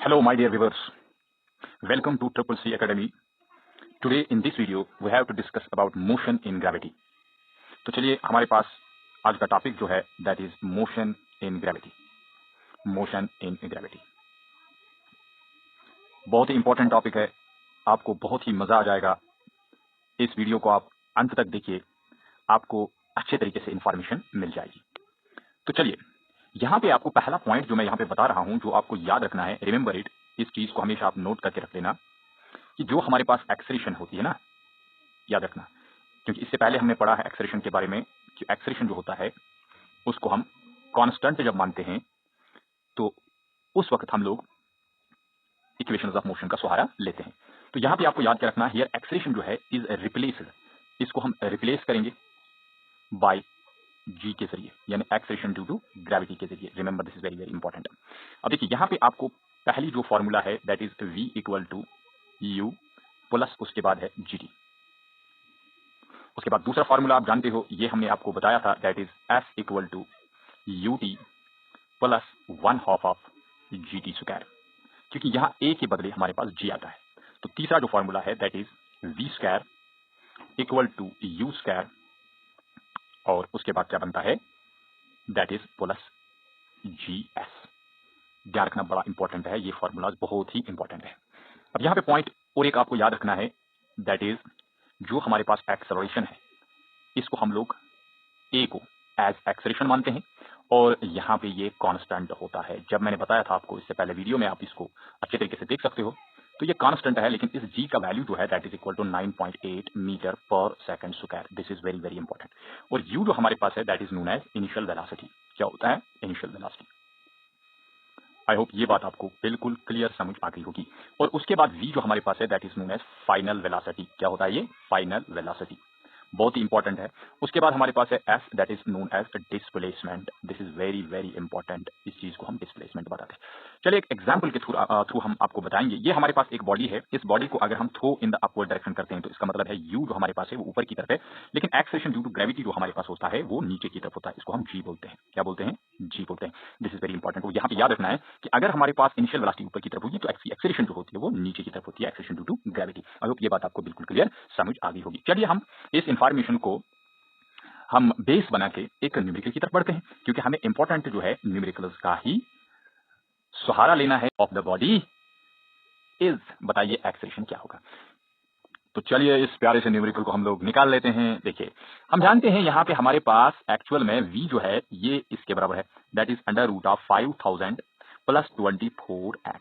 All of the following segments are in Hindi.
Hello, my dear viewers. Welcome to Triple C Academy. Today in this video we have to discuss about motion in gravity. तो चलिए हमारे पास आज का टॉपिक जो है that is motion in gravity. Motion in gravity बहुत ही इंपॉर्टेंट टॉपिक है. आपको बहुत ही मजा आ जाएगा. इस वीडियो को आप अंत तक देखिए, आपको अच्छे तरीके से इंफॉर्मेशन मिल जाएगी. तो चलिए यहाँ पे आपको पहला पॉइंट जो मैं यहाँ पे बता रहा हूं, जो आपको याद रखना है, रिमेंबर इट, इस चीज को हमेशा आप नोट करके रख लेना कि जो हमारे पास एक्सेलरेशन होती है ना, याद रखना, क्योंकि इससे पहले हमने पढ़ा है एक्सेलरेशन के बारे में कि एक्सेलरेशन जो होता है उसको हम कांस्टेंट जब मानते हैं तो उस वक्त हम लोग इक्वेशंस ऑफ मोशन का सहारा लेते हैं. तो यहाँ पे आपको याद क्या रखना है, हियर एक्सेलरेशन जो है इज रिप्लेस्ड, इसको हम रिप्लेस करेंगे बाय जी के जरिए, यानी एक्सेलरेशन ड्यू टू ग्रेविटी के जरिए. Remember this is very very important. अब देखिए यहाँ पे आपको पहली जो फॉर्मूला है that is v equal to u plus उसके बाद है जी टी. उसके बाद दूसरा फॉर्मूला आप जानते हो, ये हमने आपको बताया था, that is F equal to u t plus 1/2 of g t square, क्योंकि यहाँ ए के बदले हमारे पास जी आता है. तो तीसरा जो फॉर्मूला है that is v square equal to u square, और उसके बाद क्या बनता है, that is plus g s. ध्यान रखना, बड़ा इंपॉर्टेंट है, ये फॉर्मूलाज बहुत ही इंपॉर्टेंट है. अब यहाँ पे पॉइंट और एक आपको याद रखना है, दैट इज जो हमारे पास एक्सेलरेशन है इसको हम लोग ए को एज एक्सेलरेशन मानते हैं, और यहाँ पे ये कांस्टेंट होता है. जब मैंने बताया था आपको इससे पहले वीडियो में, आप इसको अच्छे तरीके से देख सकते हो, तो ये कांस्टेंट है, लेकिन इस जी का वैल्यू जो है that is equal to 9.8 metre per second square. This is very very important. और यू जो हमारे पास है that is known as initial velocity. क्या होता है, इनिशियल वेलोसिटी. आई होप ये बात आपको बिल्कुल क्लियर समझ आ गई होगी. और उसके बाद v जो हमारे पास है that is known as final velocity. क्या होता है ये, फाइनल वेलोसिटी, बहुत ही इंपॉर्टेंट है. उसके बाद हमारे पास है s that is known as displacement. This is very very important, इस चीज को हम डिस्प्लेसमेंट बताते हैं. चलिए एक एग्जांपल के थ्रू हम आपको बताएंगे. ये हमारे पास एक बॉडी है, इस बॉडी को अगर हम throw in the upward direction करते हैं तो इसका मतलब है u जो हमारे पास है वो ऊपर की तरफ है, लेकिन एक्सेलरेशन ड्यू टू ग्रेविटी जो हमारे पास होता है वो नीचे की तरफ होता है. इसको हम g बोलते हैं. क्या बोलते हैं, g बोलते हैं. This is very important. वो यहाँ पे याद रखना है कि अगर हमारे पास इनिशियल वेलोसिटी ऊपर की तरफ होगी तो एक्सेलरेशन जो होती है वो नीचे की तरफ होती है, acceleration due to gravity. I hope ये बात आपको बिल्कुल क्लियर समझ आ गई होगी. चलिए हम इस इंफॉर्मेशन को हम बेस बना के एक न्यूमेरिकल की तरफ बढ़ते हैं, क्योंकि हमें इंपॉर्टेंट जो है न्यूमेरिकल्स का ही सहारा लेना है. ऑफ द बॉडी इज, बताइए एक्सेलरेशन क्या होगा. तो चलिए इस प्यारे से न्यूमेरिकल को हम लोग निकाल लेते हैं. देखिए हम जानते हैं यहाँ पे हमारे पास एक्चुअल में v जो है ये इसके बराबर है, that is under root of 5000 plus 24x.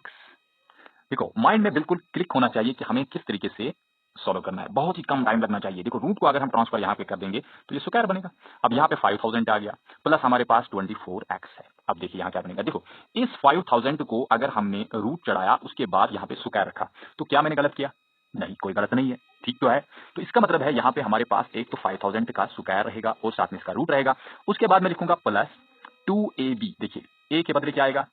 देखो माइंड में बिल्कुल क्लिक होना चाहिए कि हमें किस तरीके से सॉल्व करना है, बहुत ही कम टाइम लगना चाहिए. देखो रूट को अगर हम ट्रांसफर यहाँ पे कर देंगे तो ये स्क्वायर बनेगा. अब यहाँ पे 5000 आ गया प्लस हमारे पास 24x है. अब देखिए यहाँ क्या बनेगा, देखो इस 5000 को अगर हमने रूट चढ़ाया उसके बाद यहाँ पे स्क्वायर रखा तो क्या मैंने गलत किया, नहीं कोई गलत नहीं है, ठीक तो है. तो इसका मतलब है यहाँ पे हमारे पास एक तो 5000 का स्क्वायर रहेगा और साथ में इसका रूट रहेगा. उसके बाद मैं लिखूंगा प्लस 2ab. देखिए a के बदले क्या आएगा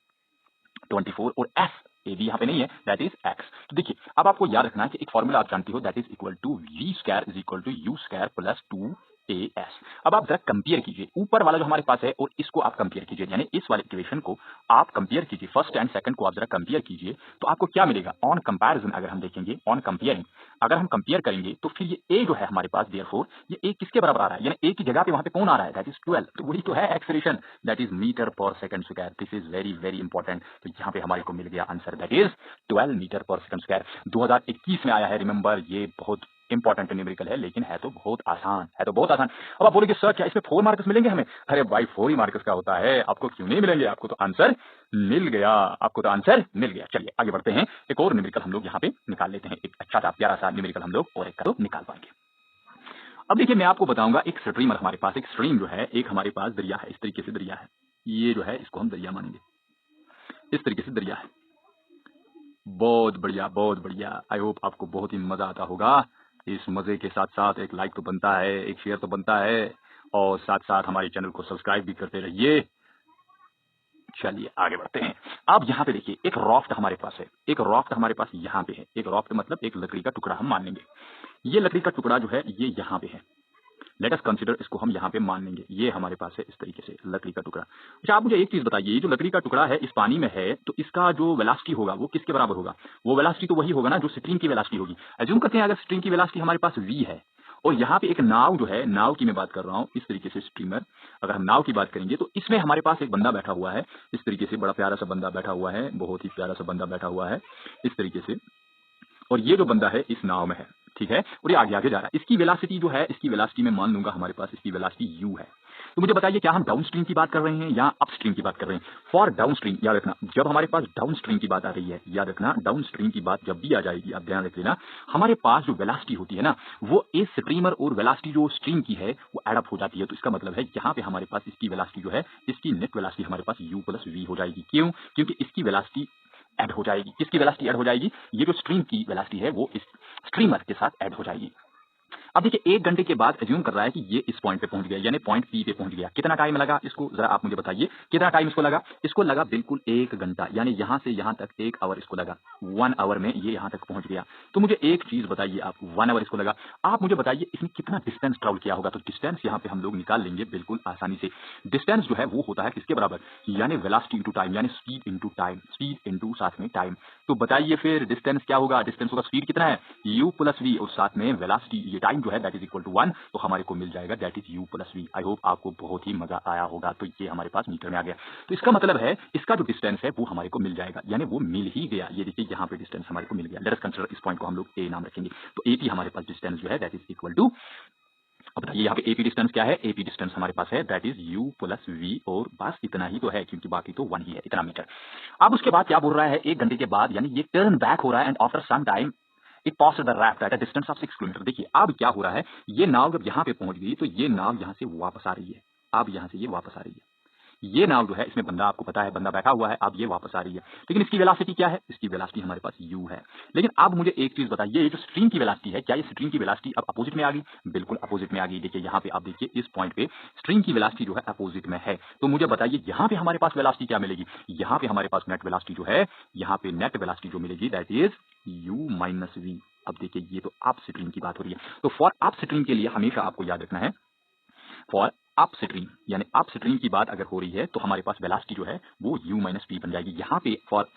24 और s ए बी यहाँ पे नहीं है, दैट इज एक्स. तो देखिए अब आपको याद रखना है कि एक फॉर्मूला आप जानती हो that is equal to v square is equal to u square plus 2as. अब आप जरा कंपेयर कीजिए ऊपर वाला जो हमारे पास है और इसको आप कंपेयर कीजिए, यानी इस वाले इक्वेशन को आप कंपेयर कीजिए, फर्स्ट एंड सेकंड को आप जरा कंपेयर कीजिए, तो आपको क्या मिलेगा ऑन कंपैरिजन. अगर हम देखेंगे ऑन कंपेयरिंग, अगर हम कंपेयर करेंगे तो फिर ये a जो है हमारे पास, देयरफॉर ये a किसके बराबर आ रहा है, यानी a की जगह पे वहां पे कौन आ रहा है, दैट इज 12. तो वही तो है acceleration, that is metre per second square. This is very very important. तो यहाँ पे हमारे को मिल गया answer, that is 12 metre per second square. 2021 में आया है, रिमेंबर ये बहुत इंपॉर्टेंट न्यूमेरिकल है, लेकिन है तो बहुत आसान, है तो बहुत आसान. अब आप बोलेंगे सर क्या इसमें 4 मार्क्स मिलेंगे हमें, अरे भाई 4 ही मार्क्स का होता है, आपको क्यों नहीं मिलेंगे, आपको तो आंसर मिल गया, आपको तो आंसर मिल गया. चलिए आगे बढ़ते हैं, एक और न्यूमेरिकल हम लोग यहाँ पे निकाल लेते हैं. एक अच्छा सा प्यारा सा न्यूमेरिकल हम लोग और एक का निकाल पाएंगे. अब देखिए मैं आपको बताऊंगा, एक स्ट्रीमर हमारे पास, एक स्ट्रीम जो है, एक हमारे पास दरिया है, इस तरीके से दरिया है, ये जो है इसको हम दरिया मानेंगे, इस तरीके से दरिया है. बहुत बढ़िया बहुत बढ़िया. आई होप आपको बहुत ही मजा आता होगा. इस मजे के साथ साथ एक लाइक तो बनता है, एक शेयर तो बनता है, और साथ साथ हमारे चैनल को सब्सक्राइब भी करते रहिए. चलिए आगे बढ़ते हैं. अब यहाँ पे देखिए एक रॉफ्ट हमारे पास है, एक रॉफ्ट हमारे पास यहाँ पे है. एक रॉफ्ट मतलब एक लकड़ी का टुकड़ा हम मान लेंगे. ये लकड़ी का टुकड़ा जो है ये यहाँ पे है, लेट अस कंसीडर, इसको हम यहाँ पे मान लेंगे, ये हमारे पास है इस तरीके से लकड़ी का टुकड़ा। अच्छा, आप मुझे एक चीज बताइए, ये जो लकड़ी का टुकड़ा है इस पानी में है, तो इसका जो वेलोसिटी होगा वो किसके बराबर होगा? वो वेलोसिटी तो वही होगा ना जो स्ट्रीम की वेलोसिटी होगी। एज्यूम करते हैं अगर स्ट्रीम की वेलोसिटी हमारे पास v है और यहाँ पे एक नाव जो है, नाव की मैं बात कर रहा हूँ इस तरीके से, स्ट्रीमर, अगर हम नाव की बात करेंगे तो इसमें हमारे पास एक बंदा बैठा हुआ है इस तरीके से, बड़ा प्यारा सा बंदा बैठा हुआ है, बहुत ही प्यारा सा बंदा बैठा हुआ है इस तरीके से, और ये जो बंदा है इस नाव में है, ठीक है, और ये आगे आगे जा रहा है। इसकी वेलोसिटी जो है, इसकी वेलोसिटी मैं मान लूंगा हमारे पास इसकी वेलोसिटी u है। तो मुझे बताइए क्या हम डाउन स्ट्रीम की बात कर रहे हैं या अप स्ट्रीम की बात कर रहे हैं? फॉर डाउन स्ट्रीम, याद रखना जब हमारे पास डाउन स्ट्रीम की बात आ रही है, याद रखना डाउन स्ट्रीम की बात जब भी आ जाएगी, आप ध्यान रख लेना, हमारे पास जो वेलोसिटी होती है ना, वो इस स्ट्रीमर और वेलोसिटी जो स्ट्रीम की है वो एड अप हो जाती है। तो इसका मतलब है यहाँ पे हमारे पास इसकी वेलोसिटी जो है, इसकी नेट वेलोसिटी हमारे पास u प्लस v हो जाएगी। क्यों? क्योंकि इसकी वेलोसिटी ऐड हो जाएगी। किसकी वेलोसिटी ऐड हो जाएगी? ये जो स्ट्रीम की वेलोसिटी है वो इस स्ट्रीमर के साथ ऐड हो जाएगी। अब देखिए 1 घंटे के बाद एज्यूम कर रहा है कि ये इस पॉइंट पे पहुंच गया, यानी पॉइंट पी पे पहुंच गया। कितना टाइम लगा इसको, जरा आप मुझे बताइए कितना टाइम इसको लगा? इसको लगा बिल्कुल 1 घंटा, यानी यहां से यहां तक 1 आवर इसको लगा। 1 आवर में ये यहां तक पहुंच गया। तो मुझे एक चीज बताइए आप, 1 आवर इसको लगा, आप मुझे बताइए इसने कितना डिस्टेंस ट्रेवल किया होगा? तो डिस्टेंस यहाँ पे हम लोग निकाल लेंगे बिल्कुल आसानी से। डिस्टेंस जो है वो होता है किसके बराबर? यानी वेलोसिटी इंटू टाइम, यानी speed into time, speed into साथ में टाइम। तो बताइए फिर डिस्टेंस क्या होगा? डिस्टेंस होगा स्पीड कितना है, u प्लस वी, और साथ में वेलोसिटी ये टाइम जो है दैट इज इक्वल टू 1, तो हमारे को मिल जाएगा that is u plus v. I hope आपको बहुत ही मजा आया होगा। तो ये हमारे पास मीटर में आ गया, तो इसका मतलब है इसका जो डिस्टेंस है वो हमारे को मिल जाएगा, यानी वो मिल ही गया। ये देखिए यहाँ पे डिस्टेंस हमारे को मिल गया। लेट अस कंसीडर, इस पॉइंट को हम लोग a नाम रखेंगे। तो AP हमारे पास डिस्टेंस जो है दैट इज इक्वल टू, अब बताइए यहाँ पे AP डिस्टेंस क्या है? AP डिस्टेंस हमारे पास है that is u plus v, और बस इतना ही तो है क्योंकि बाकी तो 1 ही है, इतना मीटर। अब उसके बाद क्या बोल रहा है? 1 घंटे के बाद, यानी ये टर्न बैक हो रहा है and after some time it pass the raft at a distance of 6 kilometre. देखिए अब क्या हो रहा है, ये नाव जब यहाँ पे पहुंच गई तो ये नाव यहाँ से वापस आ रही है। अब यहाँ से ये वापस आ रही है, ये नाव जो है इसमें बंदा, आपको पता है बंदा बैठा हुआ है, अब ये वापस आ रही है। लेकिन इसकी वेलोसिटी क्या है? इसकी वेलोसिटी हमारे पास u है। लेकिन अब मुझे एक चीज बताइए, ये जो स्ट्रीम की वेलोसिटी है, क्या ये स्ट्रीम की वेलोसिटी अब अपोजिट में आ गई? बिल्कुल अपोजिट में आ गई। देखिए यहाँ पे आप देखिए इस पॉइंट पे स्ट्रीम की वेलोसिटी जो है अपोजिट में है। तो मुझे बताइए यहाँ पे हमारे पास वेलोसिटी क्या मिलेगी? यहाँ पे हमारे पास नेट वेलोसिटी जो है, यहाँ पे नेट वेलोसिटी जो मिलेगी that is u minus v. अब देखिए ये तो अप स्ट्रीम की बात हो रही है, तो फॉर अप स्ट्रीम के लिए हमेशा आपको याद रखना है, फॉर अप स्ट्रीम, यानी अप स्ट्रीम की बात अगर हो रही है तो हमारे पास वेलोसिटी जो है वो u माइनस वी बन जाएगी। यहाँ पे फॉर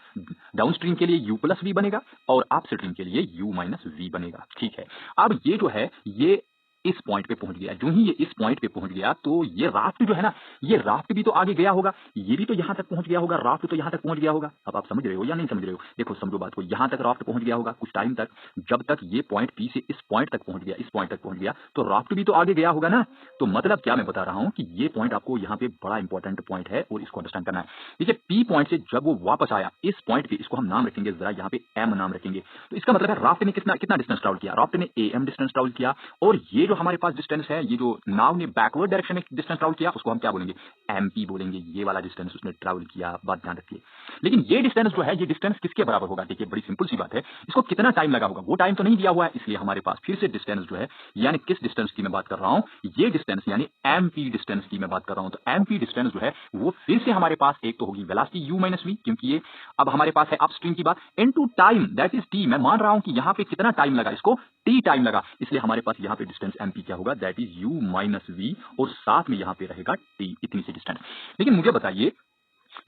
डाउन स्ट्रीम के लिए u प्लस वी बनेगा और अप स्ट्रीम के लिए u माइनस वी बनेगा। ठीक है, अब ये जो है ये इस पॉइंट पे पहुंच गया। जो ही ये इस पॉइंट पे पहुंच गया तो ये राफ्ट जो है ना, ये राफ्ट भी तो आगे गया होगा, ये भी तो यहाँ तक पहुंच गया होगा, राफ्ट तो यहाँ तक पहुंच गया होगा। अब आप समझ रहे हो या नहीं समझ रहे हो? देखो समझो बात को, यहाँ तक राफ्ट पहुंच गया होगा कुछ टाइम तक, जब तक ये पॉइंट पी से इस पॉइंट तक पहुंच गया, इस पॉइंट तक पहुंच गया तो राफ्ट भी तो आगे गया होगा ना। तो मतलब क्या मैं बता रहा हूं कि ये पॉइंट आपको यहाँ पे बड़ा इंपॉर्टेंट पॉइंट है और इसको अंडरस्टैंड करना है। देखिए पी पॉइंट से जब वो वापस आया इस पॉइंट पे, इसको हम नाम रखेंगे जरा, यहाँ पे एम नाम रखेंगे। तो इसका मतलब है राफ्ट ने कितना कितना डिस्टेंस ट्रैवल किया? राफ्ट ने एम डिस्टेंस ट्रैवल किया, और ये जो हमारे पास डिस्टेंस है, ये जो नाव ने बैकवर्ड डायरेक्शन में डिस्टेंस ट्रैवल किया उसको हम क्या बोलेंगे? एमपी बोलेंगे। ये वाला डिस्टेंस उसने ट्रैवल किया, बात ध्यान रखिए। लेकिन ये डिस्टेंस जो है, ये डिस्टेंस किसके बराबर होगा? देखिए बड़ी सिंपल सी बात है, इसको कितना टाइम लगा होगा वो टाइम तो नहीं दिया हुआ है, इसलिए हमारे पास फिर से डिस्टेंस जो है, यानी किस डिस्टेंस की मैं बात कर रहा हूं, ये डिस्टेंस यानी एमपी डिस्टेंस की मैं बात कर रहा हूं। तो एमपी डिस्टेंस जो है वो फिर से हमारे पास एक तो होगी वेलोसिटी u माइनस वी, क्योंकि ये अब हमारे पास है अपस्ट्रीम की बात, into time that is T. मैं मान रहा हूं कि यहां पे कितना टाइम लगा, इसको टी टाइम लगा, इसलिए हमारे पास यहां पे डिस्टेंस एमपी क्या होगा? That is u minus v, और साथ में यहां पे रहेगा टी, इतनी सी डिस्टेंस। लेकिन मुझे बताइए,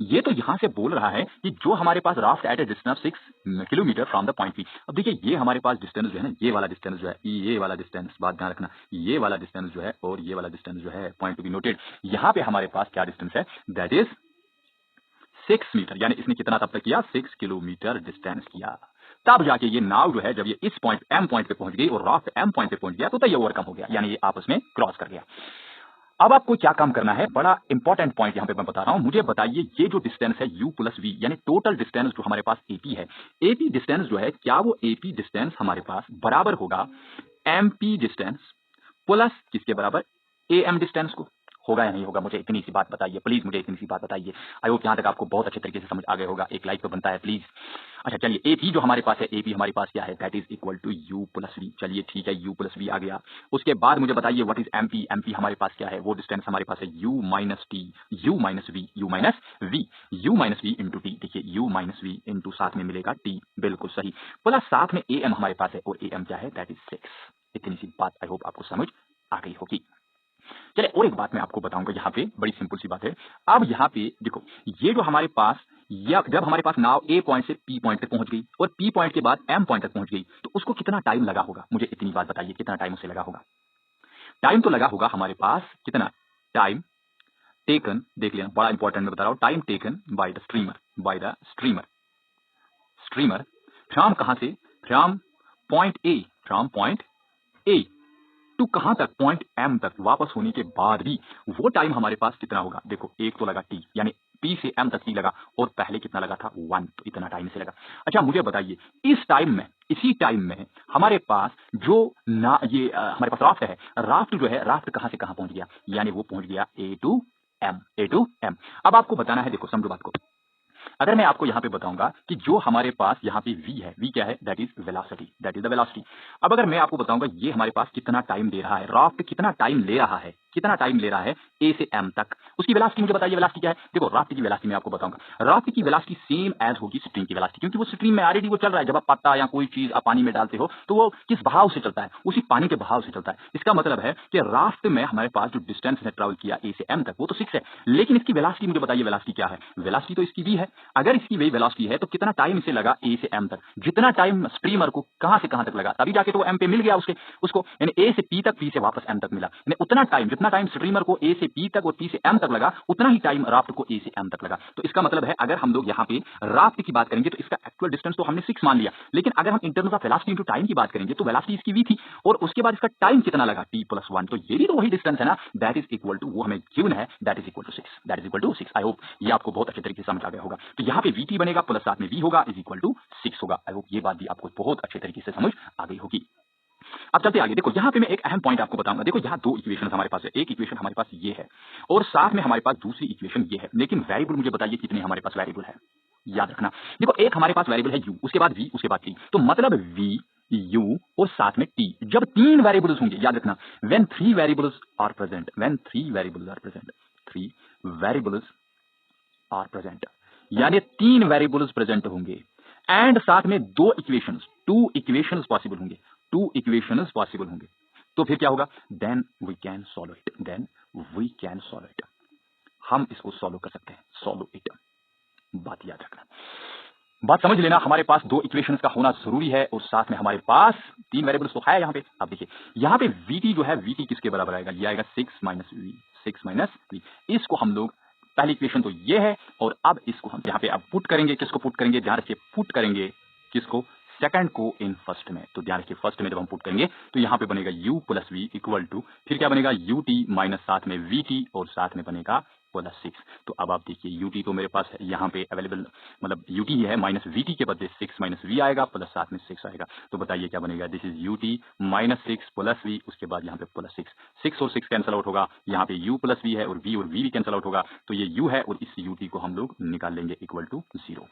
ये तो यहां से बोल रहा है कि जो हमारे पास raft at a distance 6 kilometre from the point P. अब देखिए ये हमारे पास डिस्टेंस जो है ना, ये वाला डिस्टेंस जो है, ये वाला डिस्टेंस, बात ध्यान रखना, ये वाला डिस्टेंस जो है और ये वाला डिस्टेंस जो है, पॉइंट टू बी नोटेड, यहां पे हमारे पास क्या डिस्टेंस है? दैट इज 6 मीटर, यानी इसने कितना तब तक किया? 6 किलोमीटर डिस्टेंस किया। तब जाके ये नाव जो है, जब ये इस पॉइंट एम पॉइंट पे पहुंच गई और राफ्ट एम पॉइंट पे पहुंच गया तो ये ओवरकम हो गया, यानी ये आपस में क्रॉस कर गया। अब आपको क्या काम करना है, बड़ा इंपॉर्टेंट पॉइंट यहां पे मैं बता रहा हूं। मुझे बताइए ये जो डिस्टेंस है u प्लस वी, यानी टोटल डिस्टेंस जो हमारे पास AP है, AP डिस्टेंस जो है, क्या वो AP डिस्टेंस हमारे पास बराबर होगा MP डिस्टेंस प्लस किसके बराबर? AM डिस्टेंस को? होगा या नहीं होगा? मुझे इतनी सी बात बताइए प्लीज, मुझे इतनी सी बात बताइए। आई होप यहां तक आपको बहुत अच्छे तरीके से समझ आ गया होगा, एक लाइक तो बनता है प्लीज। अच्छा चलिए, AP जो हमारे पास है, AP हमारे पास क्या है? That is equal to u plus v. चलिए ठीक है, u प्लस वी आ गया। उसके बाद मुझे बताइए व्हाट इज MP? MP हमारे पास क्या है? वो डिस्टेंस हमारे पास है u minus t, u minus v, u minus v, u minus v into t. देखिए u माइनस वी इंटू साथ में मिलेगा t, बिल्कुल सही, प्लस साथ में AM हमारे पास है, और AM क्या है? That is 6। इतनी सी बात आई होप आपको समझ आ गई होगी। चलिए और एक बात मैं आपको बताऊंगा यहाँ पे, बड़ी सिंपल सी बात है। अब यहाँ पे देखो, ये जो हमारे पास, या जब हमारे पास नाव ए पॉइंट से पी पॉइंट तक पहुंच गई और पी पॉइंट के बाद एम पॉइंट तक पहुंच गई, तो उसको कितना टाइम लगा होगा? मुझे इतनी बात बताइए, कितना टाइम उसे लगा होगा? टाइम तो लगा होगा हमारे पास कितना? टाइम टेकन, देख लेना, बड़ा इंपॉर्टेंट मैं बता रहा हूं, time taken by the streamer, by the streamer, streamer from कहां से? From point A, from point A to कहां तक? पॉइंट एम तक वापस होने के बाद भी वो टाइम हमारे पास कितना होगा? देखो, एक तो लगा टी, यानी पी से एम तक टी लगा, और पहले कितना लगा था? 1, तो इतना टाइम से लगा। अच्छा मुझे बताइए, इस टाइम में, इसी टाइम में हमारे पास जो ना ये हमारे पास राफ्ट है, राफ्ट जो है, राफ्ट कहां से कहां पहुंच गया? यानी वो पहुंच गया A to M, A to M. अब आपको बताना है, देखो समझो बात को, अगर मैं आपको यहां पे बताऊंगा कि जो हमारे पास यहां पे v है, v क्या है? That is velocity, that is the velocity. अब अगर मैं आपको बताऊंगा ये हमारे पास कितना टाइम दे रहा है, राफ्ट कितना टाइम ले रहा है, कितना टाइम ले रहा है ए से एम तक, उसकी वेलोसिटी मुझे बताइए, वेलोसिटी क्या है? देखो राफ्ट की वेलोसिटी मैं आपको बताऊंगा, राफ्ट की वेलोसिटी सेम एज होगी स्ट्रीम की वेलोसिटी, क्योंकि वो स्ट्रीम में ऑलरेडी वो चल रहा है। जब आप पत्ता या कोई चीज आप पानी में डालते हो तो वो किस बहाव से चलता है? उसी पानी के बहाव से चलता है। इसका मतलब है कि राफ्ट में हमारे पास जो डिस्टेंस है ट्रेवल किया ए से एम तक, वो तो 6 है, लेकिन इसकी वेलोसिटी मुझे बताइए, वेलोसिटी क्या है? वेलोसिटी तो इसकी v है। अगर इसकी वही वेलोसिटी है तो कितना टाइम इसे लगा ए से एम तक? जितना टाइम स्ट्रीमर को कहां से कहां तक लगा, तभी जाके तो एम पे मिल गया उसको, यानी ए से पी तक, पी से वापस एम तक मिला, यानी उतना टाइम, जितना टाइम स्ट्रीमर को ए से पी तक और पी से एम तक लगा, उतना ही टाइम राफ्ट को ए से एम तक लगा। तो इसका मतलब है, अगर हम लोग यहाँ पे राफ्ट की बात करेंगे तो इसका एक्चुअल डिस्टेंस तो हमने 6 मान लिया, लेकिन अगर हम in terms of velocity into time की बात करेंगे तो वेलोसिटी इसकी v थी, और उसके बाद इसका टाइम कितना लगा? t+1। तो ये भी तो वही डिस्टेंस है ना, दैट इज इक्वल टू, वो हमें गिवन है, that is equal to 6, that is equal to 6। I hope ये आपको बहुत अच्छे तरीके से समझ आ गया होगा। तो यहाँ पे vt बनेगा प्लस साथ में v होगा, इज इक्वल टू 6 होगा। आई होप ये बात भी आपको बहुत अच्छे तरीके से समझ आ गई होगी। अब चलते आगे, देखो यहाँ पे मैं एक अहम पॉइंट आपको बताऊंगा। देखो यहाँ दो इक्वेशन हमारे पास है, एक इक्वेशन हमारे पास ये है और साथ में हमारे पास दूसरी इक्वेशन ये है, लेकिन वेरिएबल मुझे बताइए कितने हमारे पास वेरिएबल है? याद रखना, देखो एक हमारे पास वेरिएबल है u, उसके बाद v, उसके बाद t, तो मतलब v, u और साथ में t। जब 3 वेरिएबल्स होंगे, याद रखना, when 3 variables are present, when 3 variables are present, 3 variables are present, यानी 3 वेरिएबल्स प्रेजेंट होंगे, एंड साथ में 2 इक्वेशंस पॉसिबल होंगे, 2 इक्वेशंस पॉसिबल होंगे, तो फिर क्या होगा? Then we can solve it, then we can solve it, हम इसको सॉल्व कर सकते हैं, सॉल्व इट। बात याद रखना, बात समझ लेना, हमारे पास 2 इक्वेशंस का होना जरूरी है और साथ में हमारे पास 3 वेरिएबल्स तो है यहाँ पे। अब देखिए यहाँ पे vt जो है, vt किसके बराबर आएगा? ये आएगा 6 माइनस v, 6 माइनस v। इसको हम लोग, पहली इक्वेशन तो ये है, और अब इसको हम यहाँ पे अब पुट करेंगे, किसको पुट करेंगे? ध्यान रखिए, पुट करेंगे किसको? सेकंड को इन फर्स्ट में। तो ध्यान रखिए, फर्स्ट में जब हम पुट करेंगे तो यहाँ पे बनेगा u plus v equal to, फिर क्या बनेगा? ut माइनस साथ में vt और साथ में बनेगा प्लस 6। तो अब आप देखिए ut तो मेरे पास यहाँ पे अवेलेबल, मतलब ut ही है, माइनस vt के बदले 6 माइनस v आएगा, प्लस साथ में 6 आएगा। तो बताइए क्या बनेगा? This is ut minus 6 plus v, उसके बाद यहाँ पे प्लस 6, 6 और 6 कैंसिल आउट होगा, यहाँ पे u प्लस v है और v भी कैंसिल आउट होगा, तो ये u है और इस ut को हम लोग निकाल लेंगे इक्वल टू 0।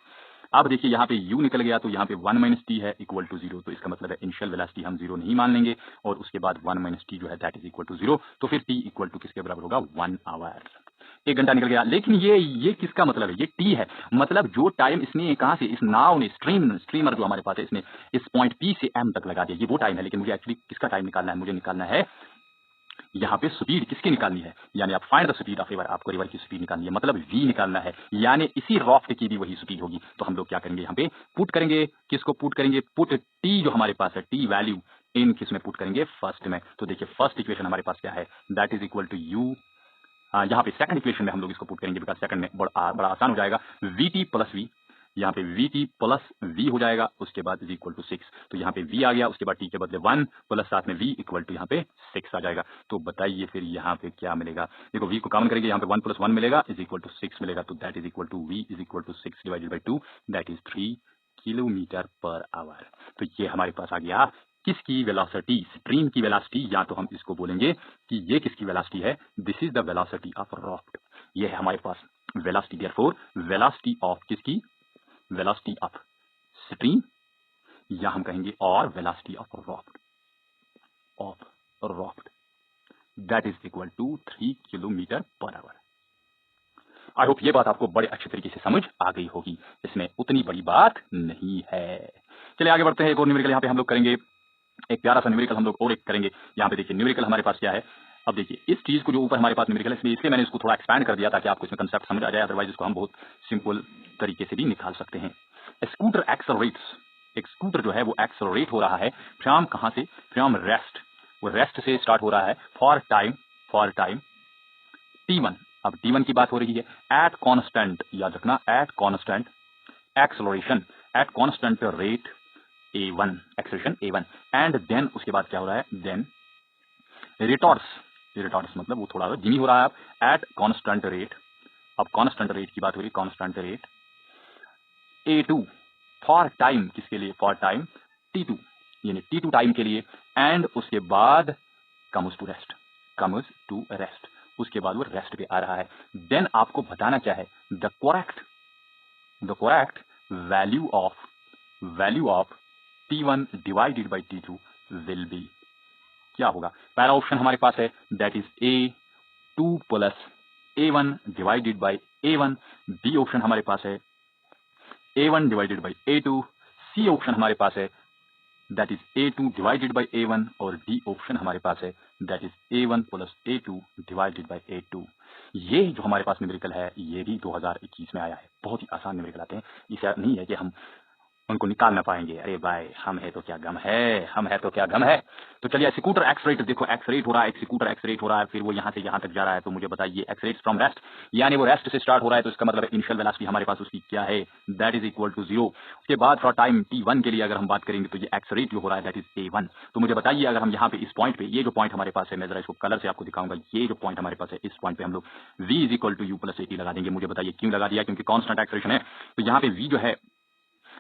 अब देखिए यहाँ पे u निकल गया, तो यहाँ पे 1 माइनस टी है इक्वल टू 0, तो इसका मतलब है इनिशियल वेलोसिटी हम 0 नहीं मान लेंगे, और उसके बाद 1 माइनस टी जो है दैट इज इक्वल टू 0, तो फिर t इक्वल टू किसके बराबर होगा? 1 आवर, 1 घंटा निकल गया। लेकिन ये किसका मतलब है? ये t है, मतलब जो टाइम इसने कहां से, इस नाव ने, स्ट्रीमर जो हमारे पास है, इसने इस पॉइंट p से m तक लगा दिया, ये वो टाइम है। लेकिन मुझे एक्चुअली किसका टाइम निकालना है? मुझे निकालना है यहाँ पे स्पीड किसकी निकालनी है, यानी आप find the speed of river, आपको रिवर की स्पीड निकालनी है, मतलब v निकालना है, यानी इसी राफ्ट की भी वही स्पीड होगी। तो हम लोग क्या करेंगे? यहाँ पे पुट करेंगे, किसको पुट करेंगे? पुट t जो हमारे पास है, t वैल्यू इन किस में पुट करेंगे? फर्स्ट में। तो देखिए फर्स्ट इक्वेशन हमारे पास क्या है? That is equal to u, यहाँ पे सेकंड इक्वेशन में हम लोग इसको पुट करेंगे, बिकॉज सेकंड में बड़ा आसान हो जाएगा, vt प्लस v, यहाँ पे vt प्लस v हो जाएगा, उसके बाद इज इक्वल टू 6, तो यहाँ पे v आ गया, उसके बाद t के बदले 1 प्लस साथ में v इक्वल टू यहाँ पे 6 आ जाएगा। तो बताइए फिर यहाँ पे क्या मिलेगा? देखो v को कॉमन करेंगे, यहाँ पे 1 प्लस 1 मिलेगा इज इक्वल टू 6 मिलेगा, तो that is equal to v is equal to 6 divided by 2, that is 3 kilometre per hour. तो ये हमारे पास आ गया किसकी वेलोसिटी? स्ट्रीम की वेलोसिटी, या तो हम इसको बोलेंगे कि ये किसकी वेलोसिटी है? This is the velocity of raft. ये है हमारे पास वेलोसिटी, देयरफॉर वेलोसिटी ऑफ किसकी? वेलोसिटी ऑफ स्ट्रीम, या हम कहेंगे और velocity of raft that is equal to 3 kilometre per hour. I hope ये बात आपको बड़े अच्छे तरीके से समझ आ गई होगी, इसमें उतनी बड़ी बात नहीं है। चलिए आगे बढ़ते हैं, एक और न्यूमेरिकल यहाँ पे हम लोग करेंगे, एक प्यारा सा न्यूमेरिकल हम लोग और एक करेंगे। यहाँ पे देखिए न्यूमेरिकल हमारे पास क्या है? अब देखिए इस चीज को जो ऊपर हमारे पास न्यूमेरिकल है इसलिए मैंने इसको थोड़ा एक्सपैंड कर दिया ताकि आपको इसमें कंसेप्ट समझ आ जाए, अदरवाइज इसको हम बहुत सिंपल तरीके से भी निकाल सकते हैं। स्कूटर एक्सेलरेट्स, एक स्कूटर जो है वो एक्सेलरेट हो रहा है फ्रॉम कहां से, फ्रॉम रेस्ट, वो रेस्ट से स्टार्ट हो रहा है फॉर टाइम t1। अब t1 की बात हो रही है एट कांस्टेंट, याद रखना at constant acceleration, at constant rate a1, acceleration a1, and then उसके बाद क्या हो रहा है, देन रिटॉर्ड्स मतलब वो थोड़ा धीमी हो रहा है एट कांस्टेंट रेट। अब कांस्टेंट रेट की बात हो रही है, constant rate a2 for time, किसके लिए, फॉर टाइम t2, यानी t2 टाइम के लिए, एंड उसके बाद कम्स टू रेस्ट, उसके बाद वो रेस्ट पे आ रहा है। देन आपको बताना क्या है, the correct value of t1 divided by t2 will be, क्या होगा, पहला ऑप्शन हमारे पास है that is a2 plus a1 divided by a1, B option हमारे पास है a1 divided by a2, C option हमारे पास है that is a2 divided by a1, और डी ऑप्शन हमारे पास है that is a1 plus a2 divided by a2। ये जो हमारे पास न्यूमेरिकल है ये भी 2021 में आया है, बहुत ही आसान न्यूमेरिकल आते हैं, इसे नहीं है कि हम उनको निकाल ना पाएंगे, अरे भाई हम है तो क्या गम है। तो चलिए स्कूटर एक्सलेरेट, देखो एक्सलेरेट हो रहा है, एक स्कूटर एक्सलेरेट हो रहा है, फिर वो यहां से यहां तक जा रहा है, तो मुझे बताइए एक्सलेरेट फ्रॉम रेस्ट, यानी वो रेस्ट से स्टार्ट हो रहा है, तो इसका मतलब इनिशियल वेलोसिटी हमारे पास उसकी क्या है, दैट इज इक्वल टू 0। उसके बाद फॉर टाइम t1 के लिए अगर हम बात करेंगे तो ये एक्सलेरेट जो हो रहा है दैट इज a1। तो मुझे बताइए अगर हम यहाँ पे इस पॉइंट पे, ये जो पॉइंट हमारे पास है, मैं जरा इसको कलर से आपको दिखाऊंगा, ये जो पॉइंट हमारे पास है इस पॉइंट पे हम लोग v is equal to u plus at लगा देंगे। मुझे बताइए क्यों लगा दिया, क्योंकि कांस्टेंट एक्सेलरेशन है, तो यहाँ पे v जो है,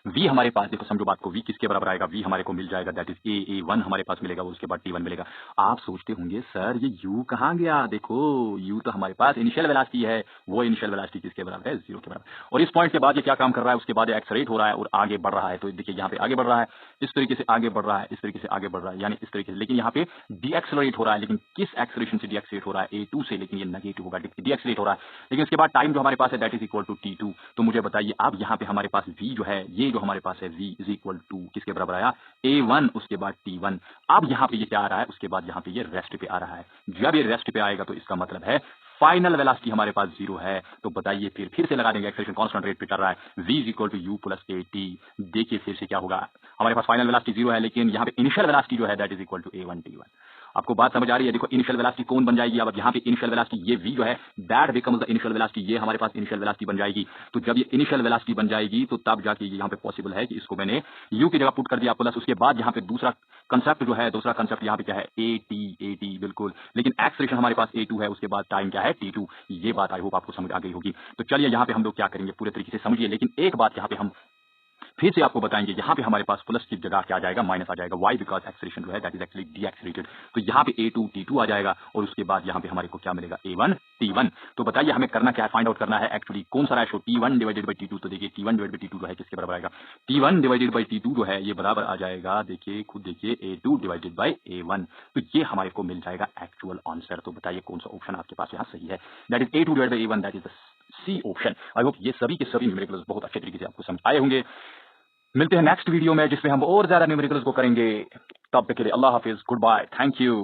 v हमारे पास, देखो समझो बात को, v किसके बराबर आएगा, v हमारे को मिल जाएगा दैट इज a1 हमारे पास मिलेगा, उसके बाद t1 मिलेगा। आप सोचते होंगे सर ये u कहां गया, देखो u तो हमारे पास इनिशियल वेलोसिटी है, वो इनिशियल वेलोसिटी किसके बराबर है, 0 के बराबर। और इस पॉइंट के बाद ये क्या काम कर रहा है, उसके बाद एक्सेलरेट हो रहा है और आगे बढ़ रहा है, तो देखिए यहाँ पे आगे बढ़ रहा है, इस तरीके से आगे बढ़ रहा है, इस तरीके से आगे बढ़ रहा है, यानी इस तरीके से, लेकिन यहाँ पे डीएक्सेलरेट हो रहा है, लेकिन किस एक्सेलरेशन से डीएक्सेलरेट हो रहा है, a2 से, लेकिन ये नेगेटिव होगा, डीएक्सेलरेट हो रहा है, लेकिन उसके बाद टाइम जो हमारे पास है that is equal to t2। तो मुझे बताइए अब यहाँ पे हमारे पास v जो है, ये जो हमारे पास है v इज इक्वल टू किसके बराबर आया, a1 उसके बाद t1। अब यहाँ पे ये क्या आ रहा है, उसके बाद यहाँ पे ये रेस्ट पे आ रहा है, जब ये रेस्ट पे आएगा तो इसका मतलब है फाइनल वेलोसिटी हमारे पास 0 है। तो बताइए फिर से लगा देंगे, एक्सेलरेशन कांस्टेंट रेट पे चल रहा है, v is equal to u plus at। देखिए फिर से क्या होगा, हमारे पास फाइनल वेलोसिटी 0 है, लेकिन यहाँ पे इनिशियल वेलोसिटी जो है that is equal to a1 t1। आपको बात समझ आ रही है, देखो इनिशियल वेलोसिटी कौन बन जाएगी, अब यहाँ पे इनिशियल वेलोसिटी ये v जो है that becomes the initial velocity, ये हमारे पास इनिशियल वेलोसिटी बन जाएगी। तो जब ये इनिशियल वेलोसिटी बन जाएगी तो तब जाके यहाँ पे पॉसिबल है कि इसको मैंने u की जगह पुट कर दिया प्लस, उसके बाद यहाँ पे दूसरा कंसेप्ट जो है, दूसरा कंसेप्ट यहाँ पे क्या है, at बिल्कुल, लेकिन एक्सेलरेशन हमारे पास a2 है, उसके बाद टाइम क्या है t2। ये बात आई होप आपको समझ आ गई होगी। तो चलिए यहाँ पे हम लोग क्या करेंगे, पूरे तरीके से समझिए, लेकिन एक बात यहाँ पे हम फिर से आपको बताएंगे, यहाँ पे हमारे पास प्लस की जगह क्या आ जाएगा, माइनस आ जाएगा, वाई बिकॉज एक्सेलरेशन जो है दैट इज एक्चुअली डीएक्सेलरेटेड। तो यहाँ पे a2 t2 आ जाएगा और उसके बाद यहाँ पे हमारे को क्या मिलेगा, a1 t1। तो बताइए हमें करना क्या है, फाइंड आउट करना है एक्चुअली कौन सा ratio, t1 divided by t2। तो देखिए t1 डिवाइडेड बाई t2 जो है किसके बराबर आएगा, t1 डिवाइडेड बाई t2 जो है ये बराबर आ जाएगा, देखिए खुद देखिए, a2 डिवाइडेड बाई a1। तो ये हमारे को मिल जाएगा एक्चुअल आंसर। तो बताइए कौन सा ऑप्शन आपके पास यहाँ सही है, that is a2 divided by a1, that is the C option. I hope ये सभी के सभी न्यूमेरिकल्स बहुत अच्छे तरीके से आपको समझ आए होंगे। मिलते हैं नेक्स्ट वीडियो में जिसमें हम और ज्यादा न्यूमेरिकल्स को करेंगे, तब तक के लिए अल्लाह हाफिज, गुड बाय, थैंक यू।